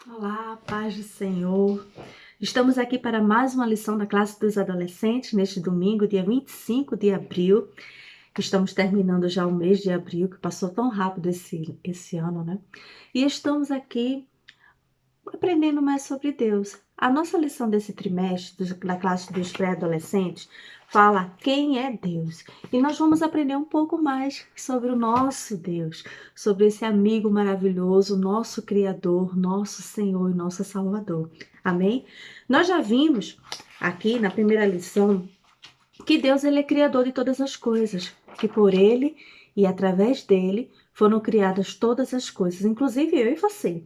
Olá, paz do Senhor. Estamos aqui para mais uma lição da classe dos adolescentes neste domingo, dia 25 de abril. Estamos terminando já o mês de abril, que passou tão rápido esse ano, né? E estamos aqui aprendendo mais sobre Deus. A nossa lição desse trimestre, da classe dos pré-adolescentes, fala quem é Deus. E nós vamos aprender um pouco mais sobre o nosso Deus, sobre esse amigo maravilhoso, nosso Criador, nosso Senhor e nosso Salvador. Amém? Nós já vimos aqui na primeira lição que Deus ele é criador de todas as coisas, que por ele e através dele foram criadas todas as coisas, inclusive eu e você.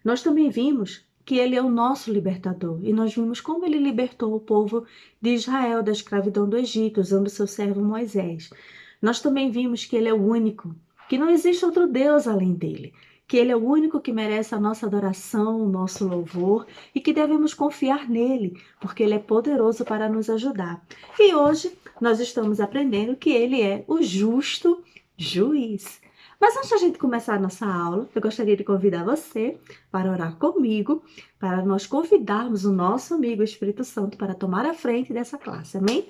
Nós também vimos que ele é o nosso libertador e nós vimos como ele libertou o povo de Israel da escravidão do Egito, usando seu servo Moisés. Nós também vimos que ele é o único, que não existe outro Deus além dele, que ele é o único que merece a nossa adoração, o nosso louvor e que devemos confiar nele, porque ele é poderoso para nos ajudar. E hoje nós estamos aprendendo que ele é o justo juiz. Mas antes da gente começar a nossa aula, eu gostaria de convidar você para orar comigo, para nós convidarmos o nosso amigo Espírito Santo para tomar a frente dessa classe, amém?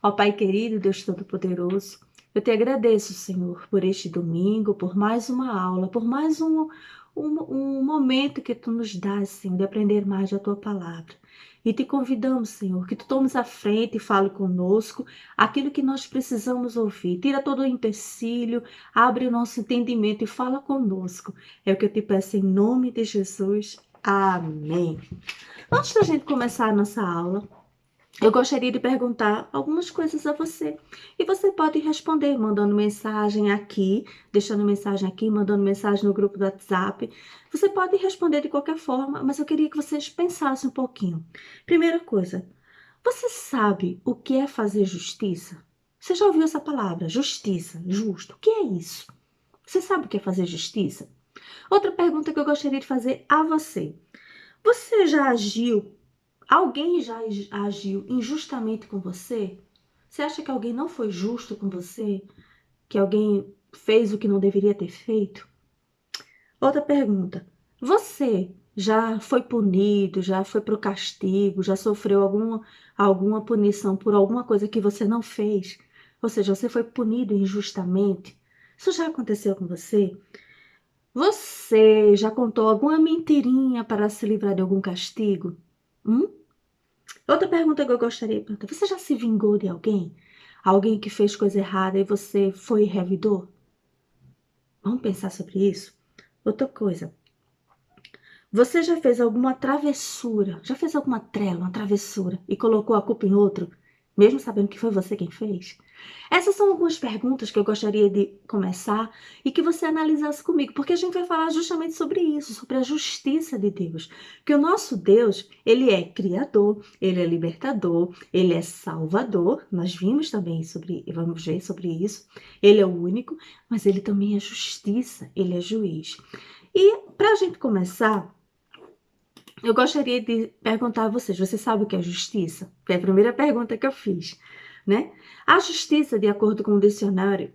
Ó Pai querido, Deus Todo-Poderoso, eu te agradeço, Senhor, por este domingo, por mais uma aula, por mais um momento que Tu nos dás, Senhor, de aprender mais da Tua palavra. E te convidamos, Senhor, que Tu tomes a frente e fale conosco aquilo que nós precisamos ouvir. Tira todo o empecilho, abre o nosso entendimento e fala conosco. É o que eu te peço em nome de Jesus. Amém. Antes da gente começar a nossa aula, eu gostaria de perguntar algumas coisas a você. E você pode responder mandando mensagem aqui, deixando mensagem aqui, mandando mensagem no grupo do WhatsApp. Você pode responder de qualquer forma, mas eu queria que vocês pensassem um pouquinho. Primeira coisa, você sabe o que é fazer justiça? Você já ouviu essa palavra? Justiça, justo. O que é isso? Você sabe o que é fazer justiça? Outra pergunta que eu gostaria de fazer a você. Você já agiu Alguém já agiu injustamente com você? Você acha que alguém não foi justo com você? Que alguém fez o que não deveria ter feito? Outra pergunta. Você já foi punido, já foi para o castigo, já sofreu alguma punição por alguma coisa que você não fez? Ou seja, você foi punido injustamente? Isso já aconteceu com você? Você já contou alguma mentirinha para se livrar de algum castigo? Hum? Outra pergunta que eu gostaria de perguntar: você já se vingou de alguém? Alguém que fez coisa errada e você foi e revidou? Vamos pensar sobre isso? Outra coisa: você já fez alguma travessura, já fez alguma trela, uma travessura e colocou a culpa em outro, mesmo sabendo que foi você quem fez? Essas são algumas perguntas que eu gostaria de começar e que você analisasse comigo, porque a gente vai falar justamente sobre isso, sobre a justiça de Deus. Que o nosso Deus, ele é criador, ele é libertador, ele é salvador. Nós vimos também vamos ver sobre isso. Ele é o único, mas ele também é justiça, ele é juiz. E para a gente começar, eu gostaria de perguntar a vocês: você sabe o que é justiça? Foi a primeira pergunta que eu fiz, né? A justiça, de acordo com o dicionário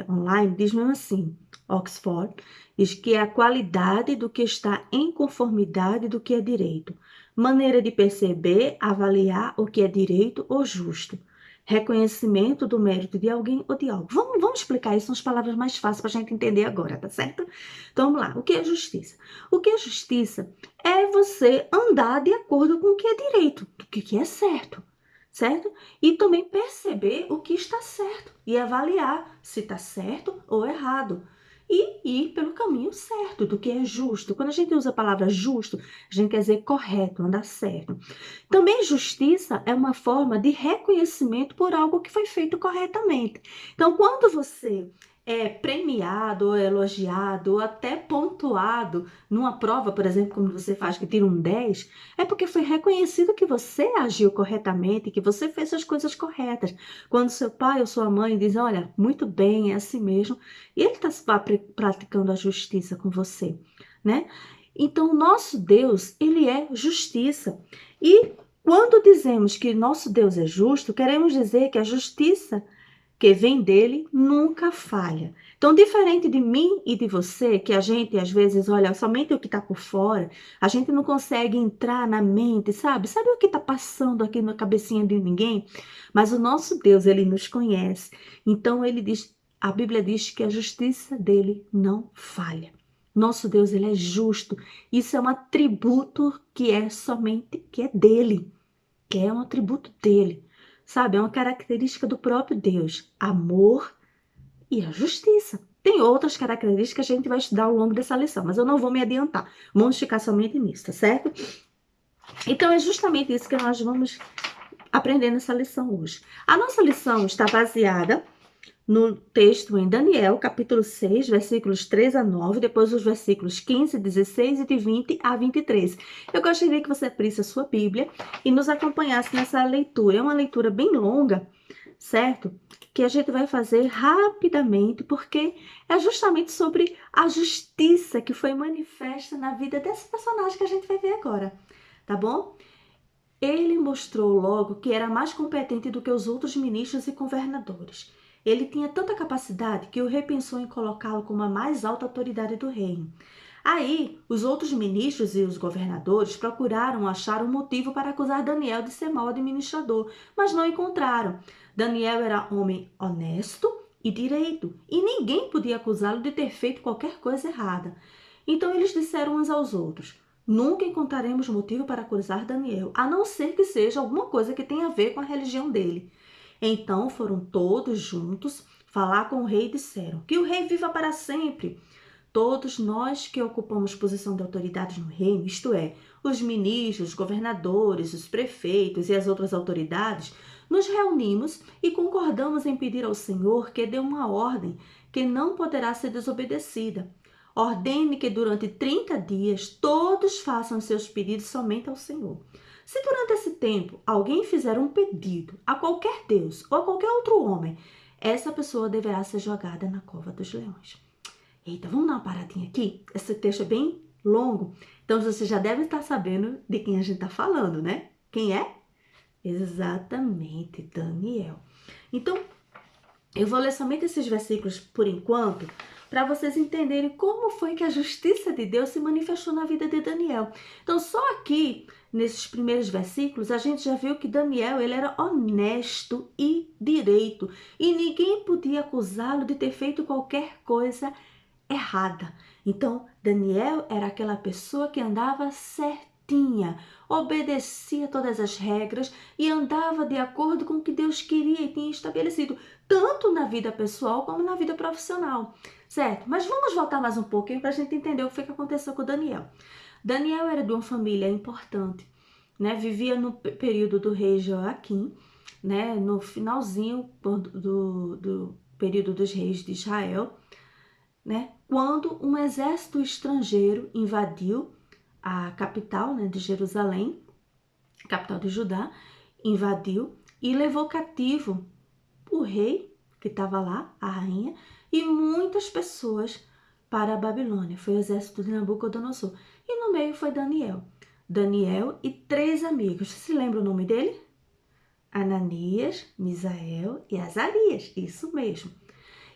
online, diz mesmo assim, Oxford, diz que é a qualidade do que está em conformidade do que é direito, maneira de perceber, avaliar o que é direito ou justo, reconhecimento do mérito de alguém ou de algo. Vamos explicar isso, são as palavras mais fáceis para a gente entender agora, tá certo? Então vamos lá, o que é justiça? O que é justiça é você andar de acordo com o que é direito, o que é certo, certo? E também perceber o que está certo e avaliar se está certo ou errado. E ir pelo caminho certo, do que é justo. Quando a gente usa a palavra justo, a gente quer dizer correto, andar certo. Também justiça é uma forma de reconhecimento por algo que foi feito corretamente. Então, quando você é premiado, ou elogiado, ou até pontuado numa prova, por exemplo, como você faz que tira um 10, é porque foi reconhecido que você agiu corretamente, que você fez as coisas corretas. Quando seu pai ou sua mãe diz: olha, muito bem, é assim mesmo, e ele está praticando a justiça com você, né? Então, o nosso Deus, ele é justiça. E quando dizemos que nosso Deus é justo, queremos dizer que a justiça que vem dele nunca falha. Então, diferente de mim e de você, que a gente às vezes olha somente o que está por fora, a gente não consegue entrar na mente, sabe? Sabe o que está passando aqui na cabecinha de ninguém? Mas o nosso Deus, ele nos conhece. Então, ele diz, a Bíblia diz que a justiça dele não falha. Nosso Deus, ele é justo. Isso é um atributo que é dele, que é um atributo dele. Sabe, é uma característica do próprio Deus, amor e a justiça. Tem outras características que a gente vai estudar ao longo dessa lição, mas eu não vou me adiantar. Vamos ficar somente nisso, tá certo? Então, é justamente isso que nós vamos aprender nessa lição hoje. A nossa lição está baseada no texto em Daniel, capítulo 6, versículos 3 a 9, depois os versículos 15, 16 e de 20 a 23. Eu gostaria que você abrisse a sua Bíblia e nos acompanhasse nessa leitura. É uma leitura bem longa, certo? Que a gente vai fazer rapidamente, porque é justamente sobre a justiça que foi manifesta na vida desse personagem que a gente vai ver agora, tá bom? Ele mostrou logo que era mais competente do que os outros ministros e governadores. Ele tinha tanta capacidade que o rei pensou em colocá-lo como a mais alta autoridade do reino. Aí, os outros ministros e os governadores procuraram achar um motivo para acusar Daniel de ser mau administrador, mas não encontraram. Daniel era homem honesto e direito, e ninguém podia acusá-lo de ter feito qualquer coisa errada. Então eles disseram uns aos outros: nunca encontraremos motivo para acusar Daniel, a não ser que seja alguma coisa que tenha a ver com a religião dele. Então foram todos juntos falar com o rei e disseram: que o rei viva para sempre. Todos nós que ocupamos posição de autoridade no reino, isto é, os ministros, os governadores, os prefeitos e as outras autoridades, nos reunimos e concordamos em pedir ao Senhor que dê uma ordem que não poderá ser desobedecida. Ordene que durante 30 dias todos façam seus pedidos somente ao Senhor. Se durante esse tempo alguém fizer um pedido a qualquer Deus ou a qualquer outro homem, essa pessoa deverá ser jogada na cova dos leões. Eita, vamos dar uma paradinha aqui? Esse texto é bem longo, então você já deve estar sabendo de quem a gente está falando, né? Quem é? Exatamente, Daniel. Então, eu vou ler somente esses versículos por enquanto, para vocês entenderem como foi que a justiça de Deus se manifestou na vida de Daniel. Então, só aqui, nesses primeiros versículos, a gente já viu que Daniel, ele era honesto e direito, e ninguém podia acusá-lo de ter feito qualquer coisa errada. Então, Daniel era aquela pessoa que andava certinha, obedecia todas as regras e andava de acordo com o que Deus queria e tinha estabelecido, tanto na vida pessoal como na vida profissional, certo? Mas vamos voltar mais um pouquinho para a gente entender o que foi que aconteceu com Daniel. Daniel era de uma família importante, né? Vivia no período do rei Joaquim, né? No finalzinho do período dos reis de Israel, né? Quando um exército estrangeiro invadiu a capital, né, de Jerusalém, capital de Judá, invadiu e levou cativo o rei que estava lá, a rainha, e muitas pessoas para a Babilônia. Foi o exército de Nabucodonosor. E no meio foi Daniel. Daniel e 3 amigos. Você se lembra o nome dele? Ananias, Misael e Azarias. Isso mesmo.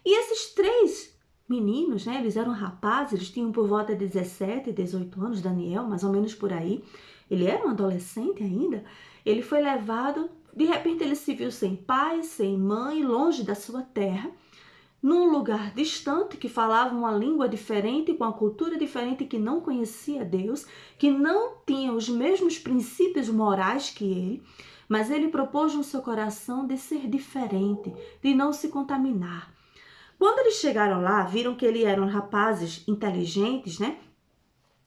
E esses 3 meninos, né? Eles eram rapazes, eles tinham por volta de 17, 18 anos, Daniel, mais ou menos por aí. Ele era um adolescente ainda. Ele foi levado, de repente ele se viu sem pai, sem mãe, longe da sua terra, num lugar distante, que falava uma língua diferente, com uma cultura diferente, que não conhecia Deus, que não tinha os mesmos princípios morais que ele, mas ele propôs no seu coração de ser diferente, de não se contaminar. Quando eles chegaram lá, viram que eles eram rapazes inteligentes, né?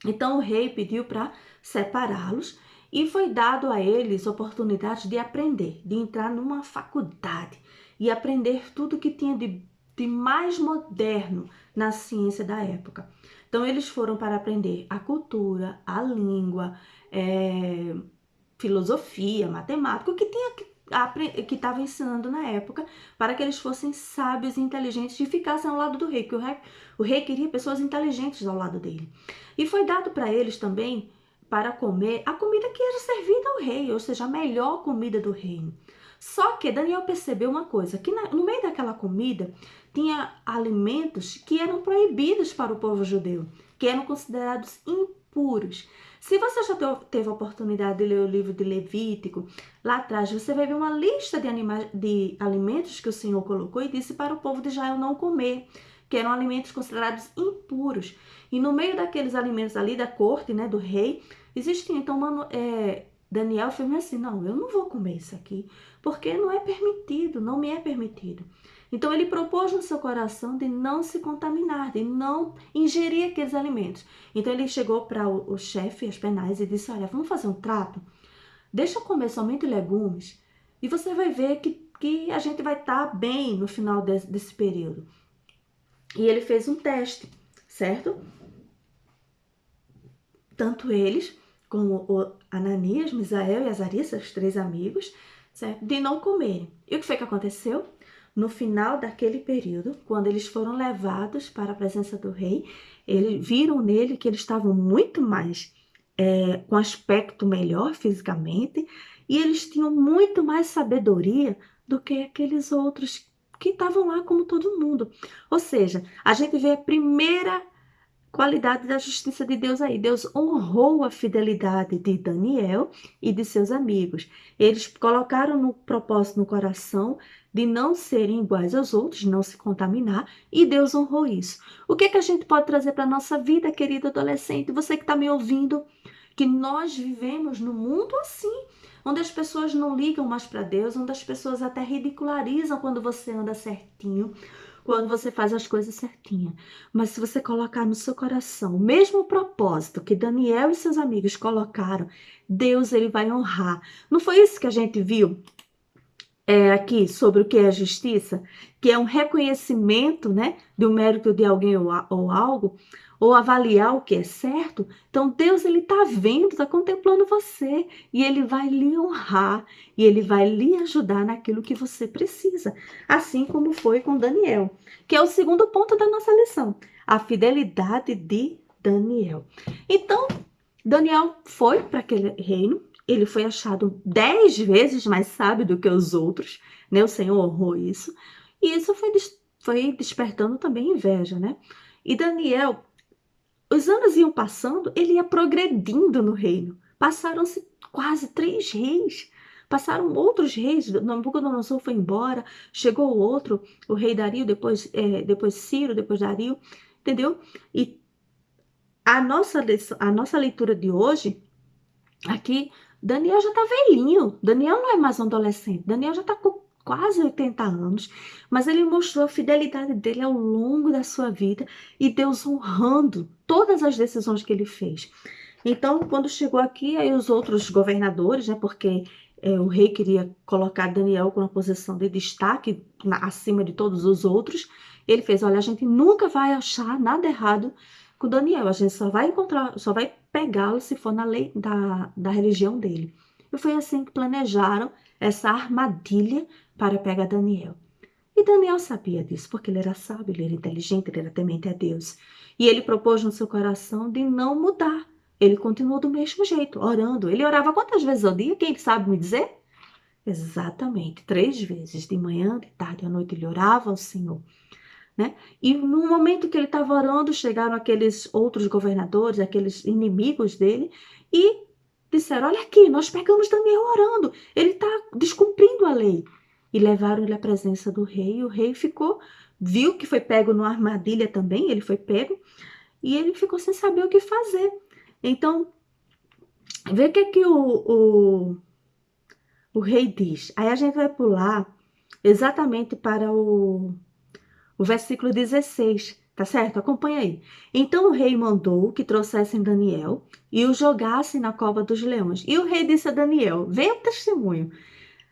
Então o rei pediu para separá-los e foi dado a eles oportunidade de aprender, de entrar numa faculdade e aprender tudo que tinha de mais moderno na ciência da época. Então eles foram para aprender a cultura, a língua, filosofia, matemática, o que tinha que estava ensinando na época, para que eles fossem sábios e inteligentes e ficassem ao lado do rei, porque o rei queria pessoas inteligentes ao lado dele. E foi dado para eles também para comer a comida que era servida ao rei, ou seja, a melhor comida do reino. Só que Daniel percebeu uma coisa, que no meio daquela comida tinha alimentos que eram proibidos para o povo judeu, que eram considerados impuros. Se você já teve a oportunidade de ler o livro de Levítico, lá atrás você vai ver uma lista de alimentos que o Senhor colocou e disse para o povo de Israel não comer, que eram alimentos considerados impuros. E no meio daqueles alimentos ali da corte, né, do rei, existia. Então, Daniel foi assim, não, eu não vou comer isso aqui, porque não é permitido, não me é permitido. Então, ele propôs no seu coração de não se contaminar, de não ingerir aqueles alimentos. Então, ele chegou para o chefe, Aspenaz, e disse, olha, vamos fazer um trato? Deixa eu comer somente legumes e você vai ver que a gente vai estar bem no final desse período. E ele fez um teste, certo? Tanto eles, como o Ananias, Misael e Azarias, os 3 amigos, certo? De não comerem. E o que foi que aconteceu? No final daquele período, quando eles foram levados para a presença do rei, eles viram nele que eles estavam muito mais com aspecto melhor fisicamente, e eles tinham muito mais sabedoria do que aqueles outros que estavam lá como todo mundo. Ou seja, a gente vê a primeira qualidade da justiça de Deus aí. Deus honrou a fidelidade de Daniel e de seus amigos. Eles colocaram no propósito no coração de não serem iguais aos outros, de não se contaminar, e Deus honrou isso. O que a gente pode trazer para a nossa vida, querido adolescente? Você que está me ouvindo, que nós vivemos num mundo assim, onde as pessoas não ligam mais para Deus, onde as pessoas até ridicularizam quando você anda certinho, quando você faz as coisas certinhas. Mas se você colocar no seu coração o mesmo propósito que Daniel e seus amigos colocaram, Deus ele vai honrar. Não foi isso que a gente viu aqui sobre o que é justiça? Que é um reconhecimento, né, do mérito de alguém ou algo, ou avaliar o que é certo. Então Deus ele está vendo, está contemplando você e ele vai lhe honrar e ele vai lhe ajudar naquilo que você precisa, assim como foi com Daniel, que é o segundo ponto da nossa lição, a fidelidade de Daniel. Então Daniel foi para aquele reino, ele foi achado 10 vezes mais sábio do que os outros, né? O Senhor honrou isso, e isso foi despertando também inveja, né? E Daniel, os anos iam passando, ele ia progredindo no reino. Passaram-se quase 3 reis. Passaram outros reis. Nabucodonosor foi embora. Chegou outro, o rei Dario, depois Ciro, depois Dario. Entendeu? E a nossa leitura de hoje, aqui, Daniel já está velhinho. Daniel não é mais um adolescente. Daniel já está com quase 80 anos, mas ele mostrou a fidelidade dele ao longo da sua vida e Deus honrando todas as decisões que ele fez. Então, quando chegou aqui, aí os outros governadores, né, porque o rei queria colocar Daniel com uma posição de destaque acima de todos os outros, ele fez, olha, a gente nunca vai achar nada errado com Daniel, a gente só vai encontrar, só vai pegá-lo se for na lei da religião dele. E foi assim que planejaram essa armadilha para pegar Daniel. E Daniel sabia disso, porque ele era sábio, ele era inteligente, ele era temente a Deus. E ele propôs no seu coração de não mudar. Ele continuou do mesmo jeito, orando. Ele orava quantas vezes ao dia? Quem sabe me dizer? Exatamente, 3 vezes, de manhã, de tarde e à noite ele orava ao Senhor. Né? E no momento que ele estava orando, chegaram aqueles outros governadores, aqueles inimigos dele, e disseram, olha aqui, nós pegamos Daniel orando, ele está descumprindo a lei. E levaram ele à presença do rei, e o rei viu que foi pego numa armadilha também, ele foi pego, e ele ficou sem saber o que fazer. Então, vê o que o rei diz. Aí a gente vai pular exatamente para o versículo 16, tá certo? Acompanha aí. Então o rei mandou que trouxessem Daniel e o jogassem na cova dos leões. E o rei disse a Daniel, vê o testemunho.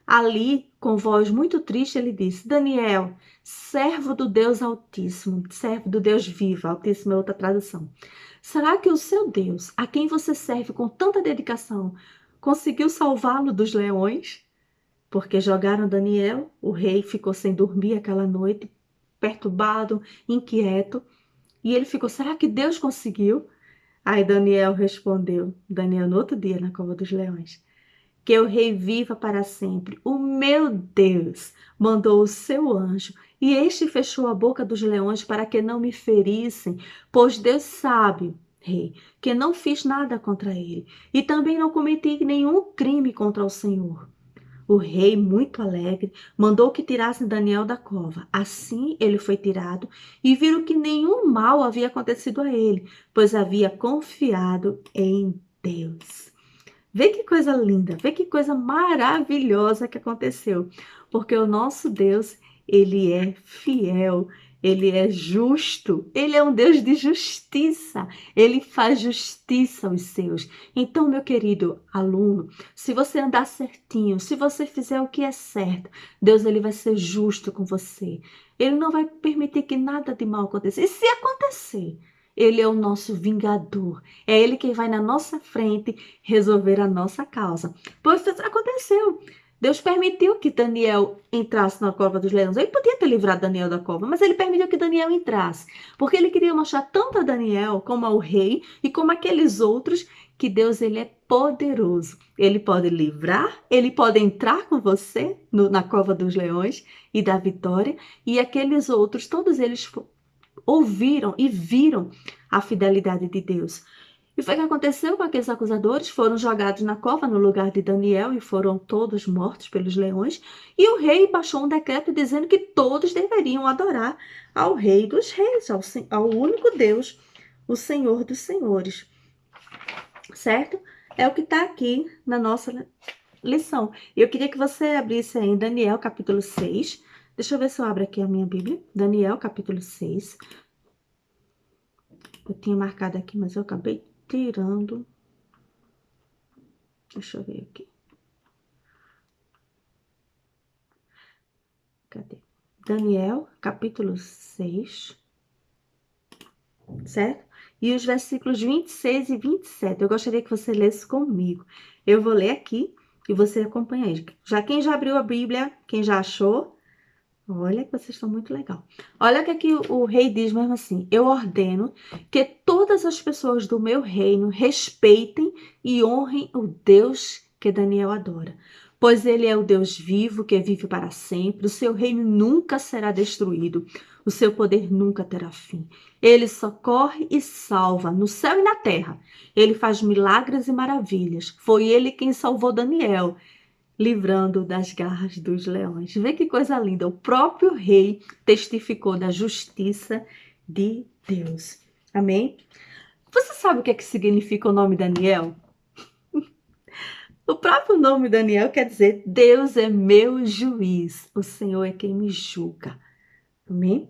Ali, com voz muito triste, ele disse, Daniel, servo do Deus Altíssimo, servo do Deus vivo, Altíssimo é outra tradução. Será que o seu Deus, a quem você serve com tanta dedicação, conseguiu salvá-lo dos leões? Porque jogaram Daniel, o rei ficou sem dormir aquela noite, perturbado, inquieto. E ele ficou, será que Deus conseguiu? Aí Daniel respondeu, Daniel no outro dia na cova dos leões, que o rei viva para sempre. O meu Deus mandou o seu anjo, e este fechou a boca dos leões para que não me ferissem, pois Deus sabe, rei, que não fiz nada contra ele, e também não cometi nenhum crime contra o Senhor. O rei, muito alegre, mandou que tirassem Daniel da cova. Assim ele foi tirado, e viram que nenhum mal havia acontecido a ele, pois havia confiado em Deus. Vê que coisa linda, vê que coisa maravilhosa que aconteceu. Porque o nosso Deus, ele é fiel, ele é justo, ele é um Deus de justiça, ele faz justiça aos seus. Então, meu querido aluno, se você andar certinho, se você fizer o que é certo, Deus ele vai ser justo com você. Ele não vai permitir que nada de mal aconteça. E se acontecer, ele é o nosso vingador. É ele quem vai na nossa frente resolver a nossa causa. Pois aconteceu. Deus permitiu que Daniel entrasse na cova dos leões. Ele podia ter livrado Daniel da cova, mas ele permitiu que Daniel entrasse. Porque ele queria mostrar tanto a Daniel como ao rei e como aqueles outros que Deus ele é poderoso. Ele pode livrar, ele pode entrar com você na cova dos leões e dar vitória. E aqueles outros, todos eles ouviram e viram a fidelidade de Deus. E foi o que aconteceu com aqueles acusadores, foram jogados na cova no lugar de Daniel e foram todos mortos pelos leões. E o rei baixou um decreto dizendo que todos deveriam adorar ao Rei dos Reis, ao único Deus, o Senhor dos Senhores. Certo? É o que está aqui na nossa lição. Eu queria que você abrisse aí em Daniel capítulo 6. Deixa eu ver se eu abro aqui a minha Bíblia. Daniel capítulo 6. Eu tinha marcado aqui, mas eu acabei tirando. Deixa eu ver aqui. Cadê? Daniel, capítulo 6. Certo? E os versículos 26 e 27. Eu gostaria que você lesse comigo. Eu vou ler aqui e você acompanha aí. Quem já abriu a Bíblia, quem já achou, olha que vocês estão muito legal. Olha que aqui o rei diz mesmo assim: eu ordeno que todas as pessoas do meu reino respeitem e honrem o Deus que Daniel adora. Pois ele é o Deus vivo que vive para sempre. O seu reino nunca será destruído. O seu poder nunca terá fim. Ele socorre e salva no céu e na terra. Ele faz milagres e maravilhas. Foi ele quem salvou Daniel, livrando das garras dos leões. Vê que coisa linda. O próprio rei testificou da justiça de Deus. Amém? Você sabe o que é que significa o nome Daniel? O próprio nome Daniel quer dizer Deus é meu juiz. O Senhor é quem me julga. Amém?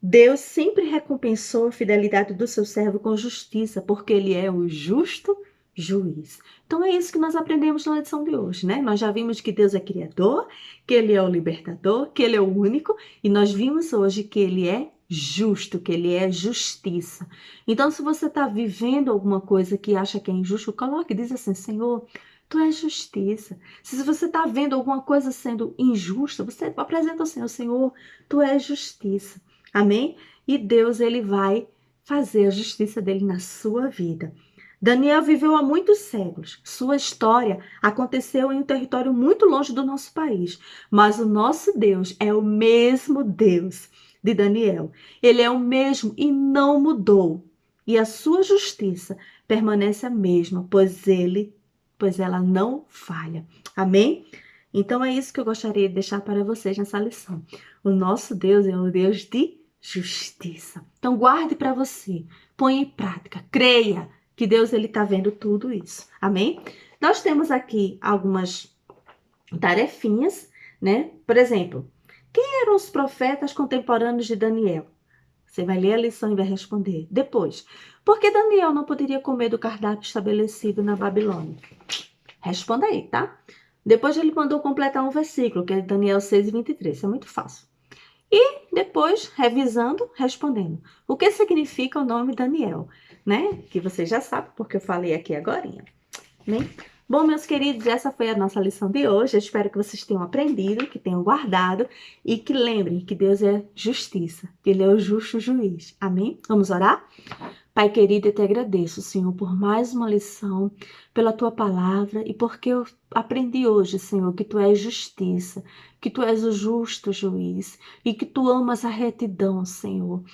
Deus sempre recompensou a fidelidade do seu servo com justiça, porque ele é o justo juiz. Então é isso que nós aprendemos na lição de hoje, né? Nós já vimos que Deus é criador, que ele é o libertador, que ele é o único, e nós vimos hoje que ele é justo, que ele é justiça. Então, se você está vivendo alguma coisa que acha que é injusto, coloque e diz assim: Senhor, tu és justiça. Se você está vendo alguma coisa sendo injusta, você apresenta ao Senhor: Senhor, tu és justiça. Amém? E Deus, ele vai fazer a justiça dele na sua vida. Daniel viveu há muitos séculos. Sua história aconteceu em um território muito longe do nosso país. Mas o nosso Deus é o mesmo Deus de Daniel. Ele é o mesmo e não mudou. E a sua justiça permanece a mesma, pois ela não falha. Amém? Então é isso que eu gostaria de deixar para vocês nessa lição. O nosso Deus é um Deus de justiça. Então guarde para você, põe em prática, creia que Deus ele está vendo tudo isso. Amém? Nós temos aqui algumas tarefinhas, né? Por exemplo, quem eram os profetas contemporâneos de Daniel? Você vai ler a lição e vai responder. Depois, por que Daniel não poderia comer do cardápio estabelecido na Babilônia? Responda aí, tá? Depois ele mandou completar um versículo, que é Daniel 6:23. Isso é muito fácil. E depois, revisando, respondendo. O que significa o nome Daniel? Né? Que você já sabe, porque eu falei aqui agorinha. Né? Bom, meus queridos, essa foi a nossa lição de hoje. Eu espero que vocês tenham aprendido, que tenham guardado e que lembrem que Deus é justiça, que Ele é o justo juiz. Amém? Vamos orar? Pai querido, eu te agradeço, Senhor, por mais uma lição, pela tua palavra e porque eu aprendi hoje, Senhor, que tu és justiça, que tu és o justo juiz e que tu amas a retidão, Senhor.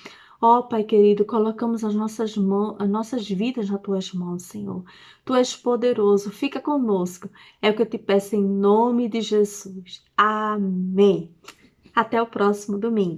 Ó, Pai querido, colocamos as nossas mãos, as nossas vidas nas tuas mãos, Senhor. Tu és poderoso, fica conosco. É o que eu te peço em nome de Jesus. Amém. Até o próximo domingo.